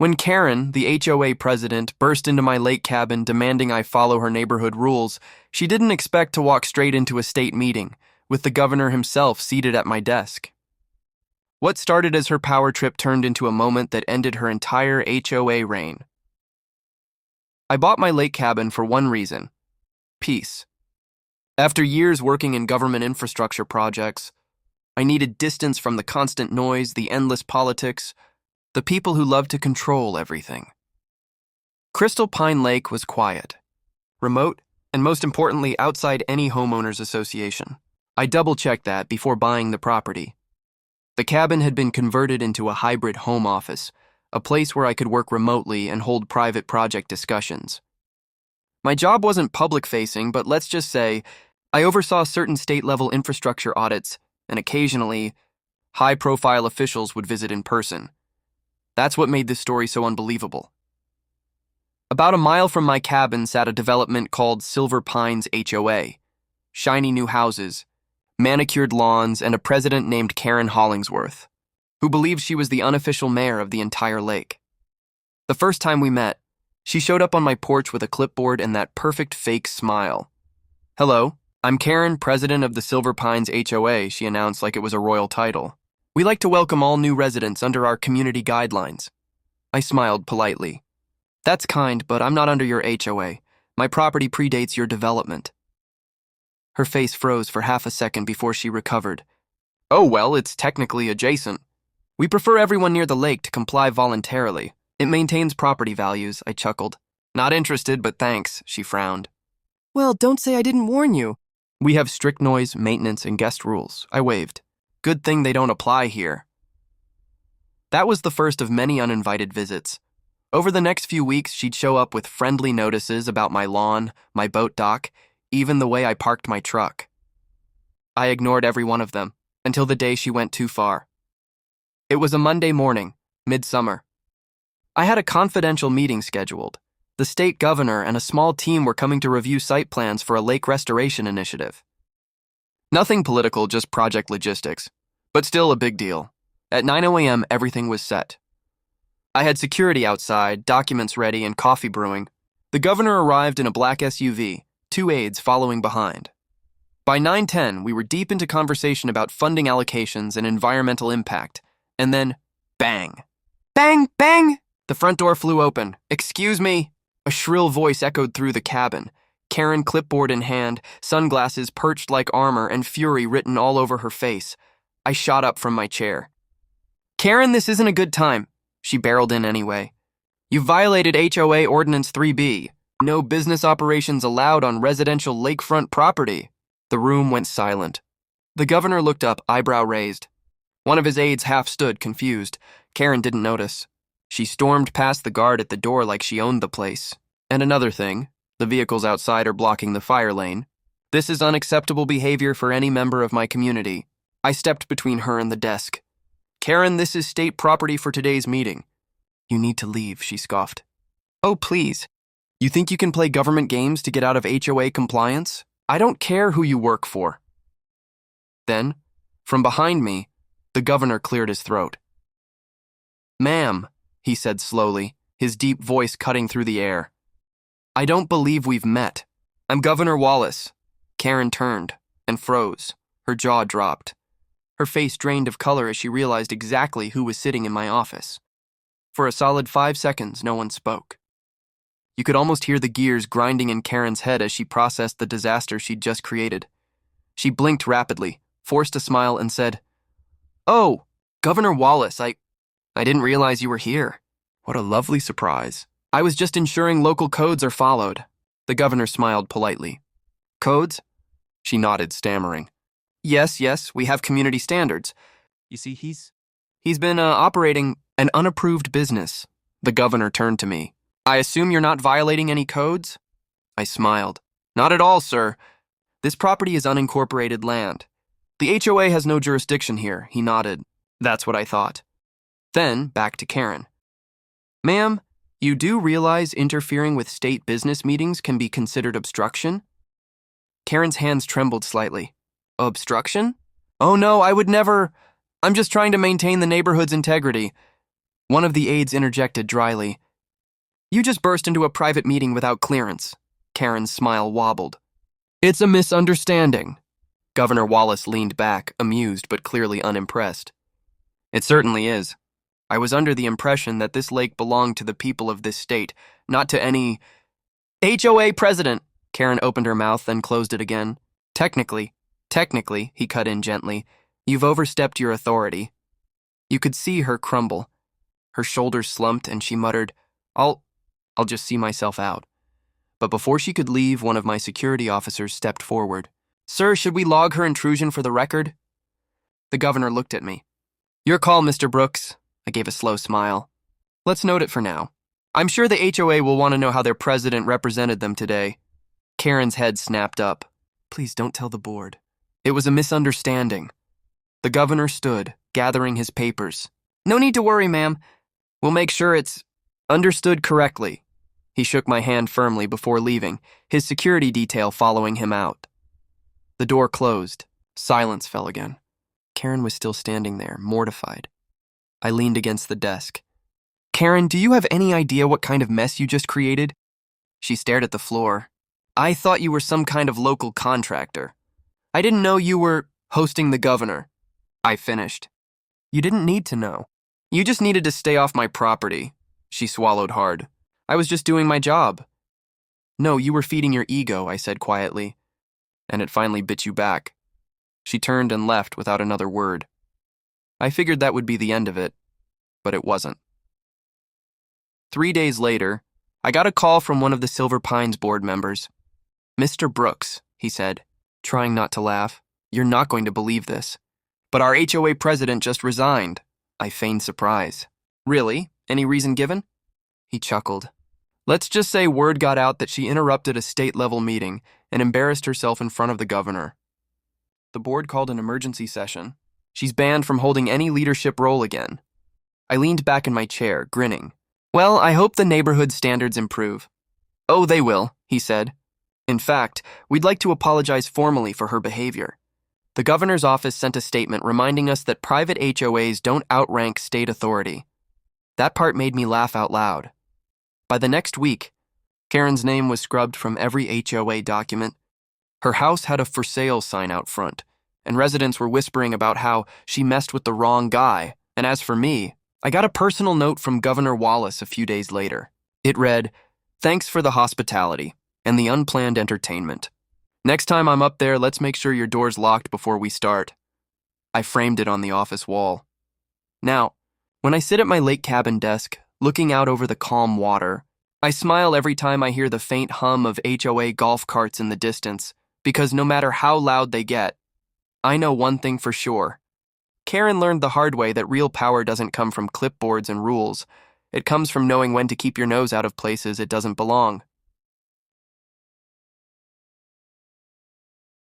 When Karen, the HOA president, burst into my lake cabin demanding I follow her neighborhood rules, she didn't expect to walk straight into a state meeting, with the governor himself seated at my desk. What started as her power trip turned into a moment that ended her entire HOA reign. I bought my lake cabin for one reason: peace. After years working in government infrastructure projects, I needed distance from the constant noise, the endless politics, the people who love to control everything. Crystal Pine Lake was quiet, remote, and most importantly, outside any homeowners association. I double-checked that before buying the property. The cabin had been converted into a hybrid home office, a place where I could work remotely and hold private project discussions. My job wasn't public-facing, but let's just say I oversaw certain state-level infrastructure audits, and occasionally, high-profile officials would visit in person. That's what made this story so unbelievable. About a mile from my cabin sat a development called Silver Pines HOA. Shiny new houses, manicured lawns, and a president named Karen Hollingsworth, who believed she was the unofficial mayor of the entire lake. The first time we met, she showed up on my porch with a clipboard and that perfect fake smile. "Hello, I'm Karen, president of the Silver Pines HOA," she announced like it was a royal title. "We like to welcome all new residents under our community guidelines." I smiled politely. "That's kind, but I'm not under your HOA. My property predates your development." Her face froze for half a second before she recovered. "Oh, well, it's technically adjacent. We prefer everyone near the lake to comply voluntarily. It maintains property values," I chuckled. "Not interested, but thanks," she frowned. "Well, don't say I didn't warn you." "We have strict noise, maintenance, and guest rules," I waved. "Good thing they don't apply here." That was the first of many uninvited visits. Over the next few weeks, she'd show up with friendly notices about my lawn, my boat dock, even the way I parked my truck. I ignored every one of them, until the day she went too far. It was a Monday morning, midsummer. I had a confidential meeting scheduled. The state governor and a small team were coming to review site plans for a lake restoration initiative. Nothing political, just project logistics, but still a big deal. At 9 a.m., everything was set. I had security outside, documents ready, and coffee brewing. The governor arrived in a black SUV, 2 aides following behind. By 9:10, we were deep into conversation about funding allocations and environmental impact, and then, bang. Bang, bang! The front door flew open. "Excuse me!" A shrill voice echoed through the cabin. Karen, clipboard in hand, sunglasses perched like armor, and fury written all over her face. I shot up from my chair. "Karen, this isn't a good time." She barreled in anyway. "You violated HOA Ordinance 3B. No business operations allowed on residential lakefront property." The room went silent. The governor looked up, eyebrow raised. One of his aides half stood, confused. Karen didn't notice. She stormed past the guard at the door like she owned the place. "And another thing, the vehicles outside are blocking the fire lane. This is unacceptable behavior for any member of my community." I stepped between her and the desk. "Karen, this is state property for today's meeting." "You need to leave," she scoffed. "Oh, please. You think you can play government games to get out of HOA compliance? I don't care who you work for." Then, from behind me, the governor cleared his throat. "Ma'am," he said slowly, his deep voice cutting through the air. "I don't believe we've met. I'm Governor Wallace." Karen turned and froze. Her jaw dropped. Her face drained of color as she realized exactly who was sitting in my office. For a solid 5 seconds, no one spoke. You could almost hear the gears grinding in Karen's head as she processed the disaster she'd just created. She blinked rapidly, forced a smile, and said, "Oh, Governor Wallace, I didn't realize you were here. What a lovely surprise. I was just ensuring local codes are followed." The governor smiled politely. "Codes?" She nodded, stammering. Yes, we have community standards. You see, he's been operating an unapproved business." The governor turned to me. "I assume you're not violating any codes?" I smiled. "Not at all, sir. This property is unincorporated land. The HOA has no jurisdiction here," he nodded. "That's what I thought." Then, back to Karen. "Ma'am, you do realize interfering with state business meetings can be considered obstruction?" Karen's hands trembled slightly. "Obstruction? Oh no, I would never. I'm just trying to maintain the neighborhood's integrity. One of the aides interjected dryly. You just burst into a private meeting without clearance. Karen's smile wobbled. It's a misunderstanding. Governor Wallace leaned back, amused but clearly unimpressed. It certainly is. I was under the impression that this lake belonged to the people of this state, not to any… HOA president! Karen opened her mouth, then closed it again. Technically, he cut in gently, you've overstepped your authority. You could see her crumble. Her shoulders slumped and she muttered, I'll just see myself out. But before she could leave, one of my security officers stepped forward. Sir, should we log her intrusion for the record? The governor looked at me. Your call, Mr. Brooks. I gave a slow smile. Let's note it for now. I'm sure the HOA will want to know how their president represented them today. Karen's head snapped up. Please don't tell the board. It was a misunderstanding. The governor stood, gathering his papers. No need to worry, ma'am. We'll make sure it's understood correctly. He shook my hand firmly before leaving, his security detail following him out. The door closed. Silence fell again. Karen was still standing there, mortified. I leaned against the desk. Karen, do you have any idea what kind of mess you just created? She stared at the floor. I thought you were some kind of local contractor. I didn't know you were hosting the governor. I finished. You didn't need to know. You just needed to stay off my property. She swallowed hard. I was just doing my job. No, you were feeding your ego, I said quietly. And it finally bit you back. She turned and left without another word. I figured that would be the end of it, but it wasn't. 3 days later, I got a call from one of the Silver Pines board members. Mr. Brooks, he said, trying not to laugh, you're not going to believe this. But our HOA president just resigned. I feigned surprise. Really? Any reason given? He chuckled. Let's just say word got out that she interrupted a state-level meeting and embarrassed herself in front of the governor. The board called an emergency session. She's banned from holding any leadership role again. I leaned back in my chair, grinning. Well, I hope the neighborhood standards improve. Oh, they will, he said. In fact, we'd like to apologize formally for her behavior. The governor's office sent a statement reminding us that private HOAs don't outrank state authority. That part made me laugh out loud. By the next week, Karen's name was scrubbed from every HOA document. Her house had a for sale sign out front, and residents were whispering about how she messed with the wrong guy. And as for me, I got a personal note from Governor Wallace a few days later. It read, "Thanks for the hospitality and the unplanned entertainment. Next time I'm up there, let's make sure your door's locked before we start." I framed it on the office wall. Now, when I sit at my lake cabin desk, looking out over the calm water, I smile every time I hear the faint hum of HOA golf carts in the distance, because no matter how loud they get, I know one thing for sure. Karen learned the hard way that real power doesn't come from clipboards and rules. It comes from knowing when to keep your nose out of places it doesn't belong.